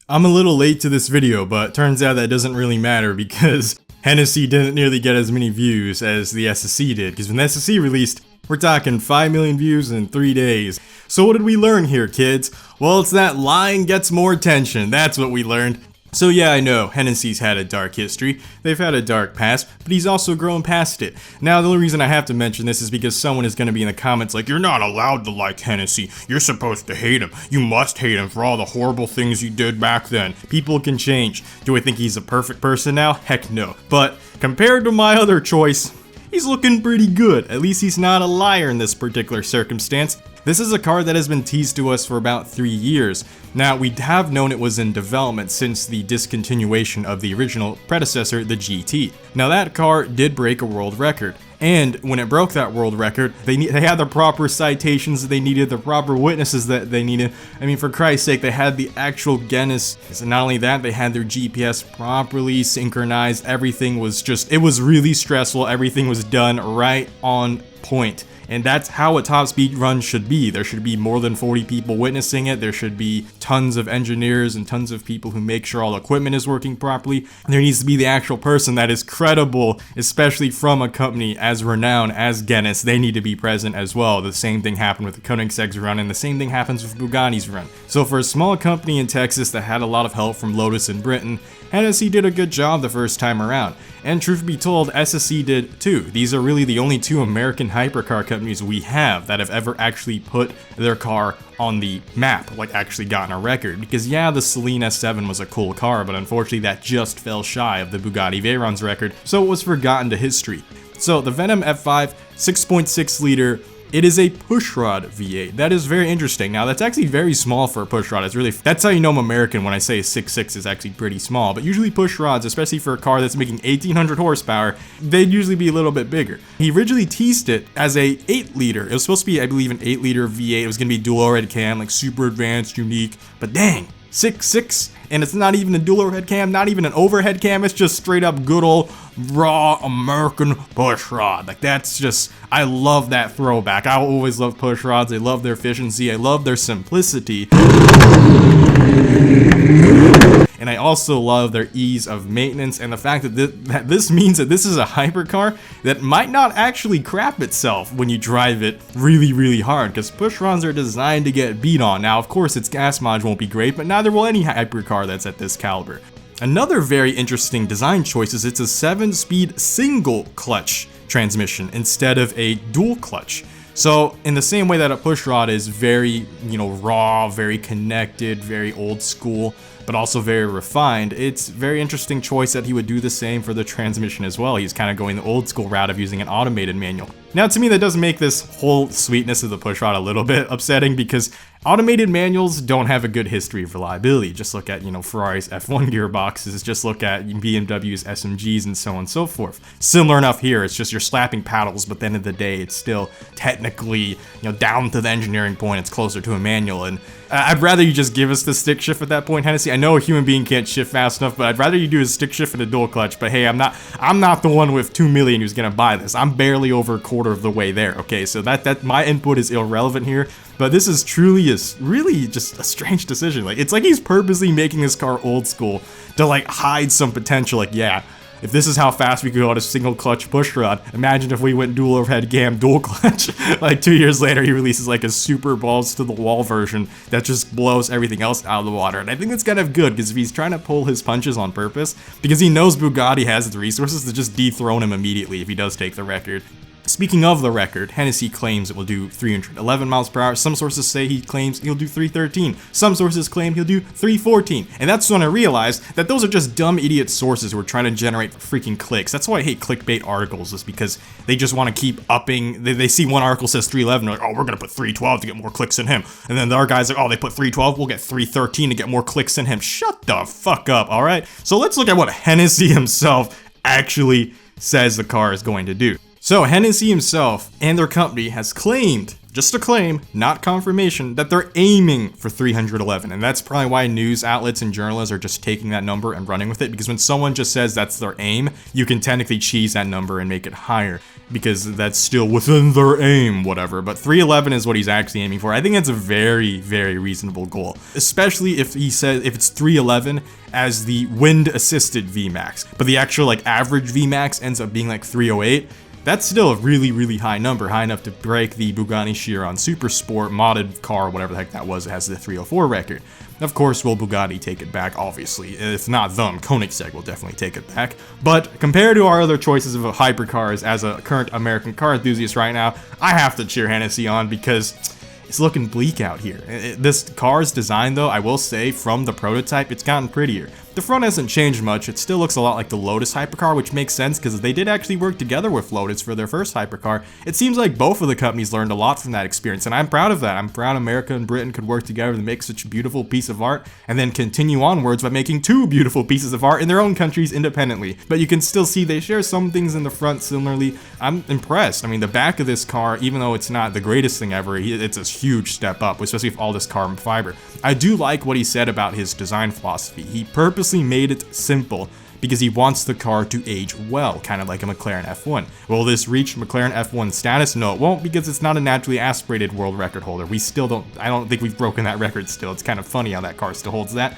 I'm a little late to this video, but turns out that doesn't really matter because Hennessey didn't nearly get as many views as the SSC did, because when the SSC released, we're talking 5 million views in 3 days. So what did we learn here, kids? Well, it's that lying gets more attention. That's what we learned. So yeah, I know, Hennessey's had a dark history, they've had a dark past, but he's also grown past it. Now, the only reason I have to mention this is because someone is going to be in the comments like, you're not allowed to like Hennessey, you're supposed to hate him, you must hate him for all the horrible things you did back then. People can change. Do I think he's a perfect person now? Heck no. But compared to my other choice, he's looking pretty good. At least he's not a liar in this particular circumstance. This is a car that has been teased to us for about 3 years. Now, we have known it was in development since the discontinuation of the original predecessor, the GT. Now, that car did break a world record. And when it broke that world record, they had the proper citations that they needed, the proper witnesses that they needed. I mean, for Christ's sake, they had the actual Guinness. And not only that, they had their GPS properly synchronized. Everything was just, it was really stressful. Everything was done right on point. And that's how a top speed run should be. There should be more than 40 people witnessing it. There should be tons of engineers and tons of people who make sure all the equipment is working properly. There needs to be the actual person that is credible, especially from a company as renowned as Guinness. They need to be present as well. The same thing happened with the Koenigsegg's run, and the same thing happens with Bugatti's run. So for a small company in Texas that had a lot of help from Lotus in Britain, Hennessey did a good job the first time around. And truth be told, SSC did too. These are really the only two American hypercar companies we have that have ever actually put their car on the map, like actually gotten a record. Because yeah, the Celine S7 was a cool car, but unfortunately that just fell shy of the Bugatti Veyron's record, so it was forgotten to history. So the Venom F5 6.6 liter, it is a pushrod V8. That is very interesting. Now, that's actually very small for a pushrod. It's really, that's how you know I'm American when I say 6.6 is actually pretty small. But usually pushrods, especially for a car that's making 1800 horsepower, they'd usually be a little bit bigger. He originally teased it as a 8 liter. It was supposed to be, I believe, an 8 liter V8. It was going to be dual overhead cam, like super advanced, unique. But dang, 6.6, and it's not even a dual overhead cam, not even an overhead cam, it's just straight up good old raw American pushrod. Like, that's just, I love that throwback. I always love pushrods. I love their efficiency, I love their simplicity, and I also love their ease of maintenance and the fact that this means that this is a hypercar that might not actually crap itself when you drive it really, really hard, because pushrods are designed to get beat on. Now, of course, its gas mileage won't be great, but neither will any hypercar that's at this caliber. Another very interesting design choice is it's a 7-speed single clutch transmission instead of a dual clutch. So in the same way that a pushrod is very, raw, very connected, very old school, but also very refined, it's a very interesting choice that he would do the same for the transmission as well. He's kind of going the old school route of using an automated manual. Now, to me, that does make this whole sweetness of the pushrod a little bit upsetting, because automated manuals don't have a good history of reliability. Just look at, Ferrari's F1 gearboxes, just look at BMW's SMGs and so on and so forth. Similar enough here, it's just you're slapping paddles, but at the end of the day, it's still technically, down to the engineering point, it's closer to a manual. And I'd rather you just give us the stick shift at that point, Hennessey. I know a human being can't shift fast enough, but I'd rather you do a stick shift and a dual clutch. But hey, I'm not the one with 2 million who's gonna buy this. I'm barely over a quarter of the way there, okay? So that my input is irrelevant here. But this is truly really just a strange decision. Like, it's like he's purposely making this car old school to like hide some potential. Like, yeah, if this is how fast we could go on a single clutch pushrod, imagine if we went dual overhead cam, dual clutch. Like 2 years later, he releases like a super balls to the wall version that just blows everything else out of the water. And I think that's kind of good, because if he's trying to pull his punches on purpose, because he knows Bugatti has the resources to just dethrone him immediately if he does take the record. Speaking of the record, Hennessey claims it will do 311 miles per hour. Some sources say he claims he'll do 313. Some sources claim he'll do 314. And that's when I realized that those are just dumb idiot sources who are trying to generate freaking clicks. That's why I hate clickbait articles, is because they just want to keep upping. They see one article says 311, they're like, oh, we're going to put 312 to get more clicks than him. And then the other guys are like, oh, they put 312, we'll get 313 to get more clicks than him. Shut the fuck up, all right? So let's look at what Hennessey himself actually says the car is going to do. So Hennessey himself and their company has claimed, just a claim, not confirmation, that they're aiming for 311. And that's probably why news outlets and journalists are just taking that number and running with it, because when someone just says that's their aim, you can technically cheese that number and make it higher. because that's still within their aim, whatever. But 311 is what he's actually aiming for. I think that's a very, very reasonable goal, especially if he says if it's 311 as the wind assisted VMAX, but the actual like average VMAX ends up being like 308. That's still a really, really high number, high enough to break the Bugatti Chiron Super Sport modded car, whatever the heck that was. It has the 304 record. Of course, will Bugatti take it back? Obviously. If not them, Koenigsegg will definitely take it back. But compared to our other choices of hypercars as a current American car enthusiast right now, I have to cheer Hennessey on because it's looking bleak out here. This car's design, though, I will say, from the prototype, it's gotten prettier. The front hasn't changed much. It still looks a lot like the Lotus hypercar, which makes sense because they did actually work together with Lotus for their first hypercar. It seems like both of the companies learned a lot from that experience, and I'm proud of that. I'm proud America and Britain could work together to make such a beautiful piece of art and then continue onwards by making two beautiful pieces of art in their own countries independently. But you can still see they share some things in the front similarly. I'm impressed. I mean, the back of this car, even though it's not the greatest thing ever, it's a huge step up, especially with all this carbon fiber. I do like what he said about his design philosophy. He purposely made it simple because he wants the car to age well, kind of like a McLaren F1. Will this reach McLaren F1 status? No, it won't, because it's not a naturally aspirated world record holder. I don't think we've broken that record still. It's kind of funny how that car still holds that.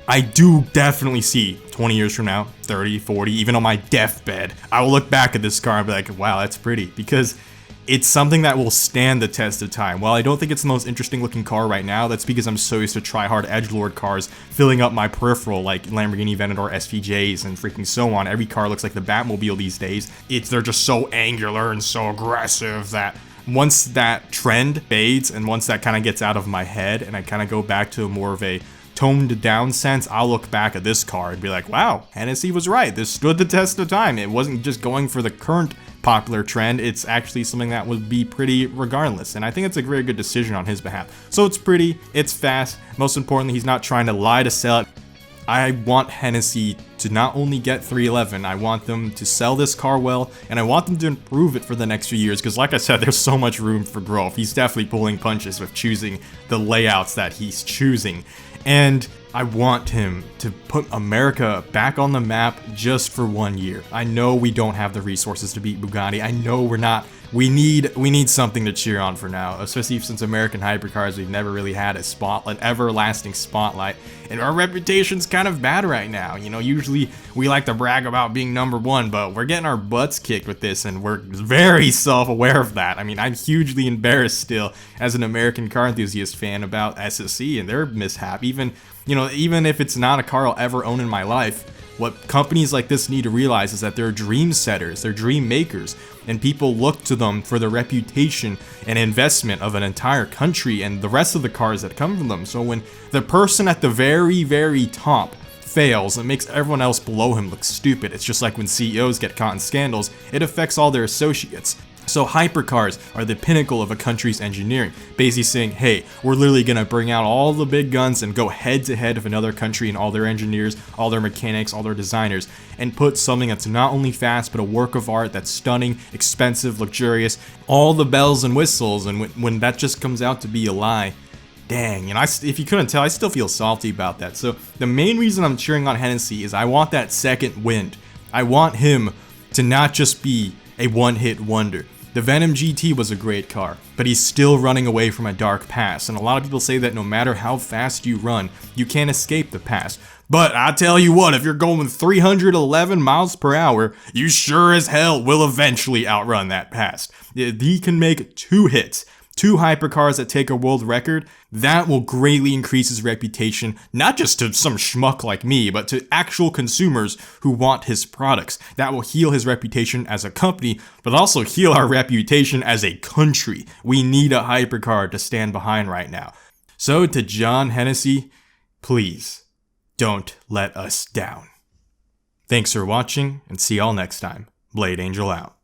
I do definitely see 20 years from now, 30, 40, even on my deathbed, I will look back at this car and be like, wow, that's pretty, because it's something that will stand the test of time. While I don't think it's the most interesting looking car right now, that's because I'm so used to try-hard edgelord cars filling up my peripheral like Lamborghini Aventador SVJs and freaking so on. Every car looks like the Batmobile these days. They're just so angular and so aggressive that once that trend fades and once that kind of gets out of my head and I kind of go back to more of a toned down sense, I'll look back at this car and be like, wow, Hennessey was right. This stood the test of time. It wasn't just going for the current popular trend. It's actually something that would be pretty regardless. And I think it's a very good decision on his behalf. So it's pretty, it's fast. Most importantly, he's not trying to lie to sell it. I want Hennessey to not only get 311, I want them to sell this car well, and I want them to improve it for the next few years, because like I said, there's so much room for growth. He's definitely pulling punches with choosing the layouts that he's choosing. And I want him to put America back on the map just for 1 year. I know we don't have the resources to beat Bugatti. I know we're not. We need something to cheer on for now, especially since American hypercars, we've never really had an everlasting spotlight, and our reputation's kind of bad right now. You know, usually we like to brag about being #1, but we're getting our butts kicked with this, and we're very self-aware of that. I mean, I'm hugely embarrassed still as an American car enthusiast fan about SSE and their mishap. Even if it's not a car I'll ever own in my life, what companies like this need to realize is that they're dream setters, they're dream makers, and people look to them for the reputation and investment of an entire country and the rest of the cars that come from them. So when the person at the very, very top fails, it makes everyone else below him look stupid. It's just like when CEOs get caught in scandals, it affects all their associates. So hypercars are the pinnacle of a country's engineering, basically saying, hey, we're literally going to bring out all the big guns and go head to head with another country and all their engineers, all their mechanics, all their designers, and put something that's not only fast, but a work of art that's stunning, expensive, luxurious, all the bells and whistles. And when that just comes out to be a lie, dang, if you couldn't tell, I still feel salty about that. So the main reason I'm cheering on Hennessey is I want that second wind. I want him to not just be a one-hit wonder. The Venom GT was a great car, but he's still running away from a dark past, and a lot of people say that no matter how fast you run, you can't escape the past. But I tell you what, if you're going 311 miles per hour, you sure as hell will eventually outrun that past. He can make 2 hits, 2 hypercars that take a world record. That will greatly increase his reputation, not just to some schmuck like me, but to actual consumers who want his products. That will heal his reputation as a company, but also heal our reputation as a country. We need a hypercar to stand behind right now. So to John Hennessey, please don't let us down. Thanks for watching, and see y'all next time. Blade Angel out.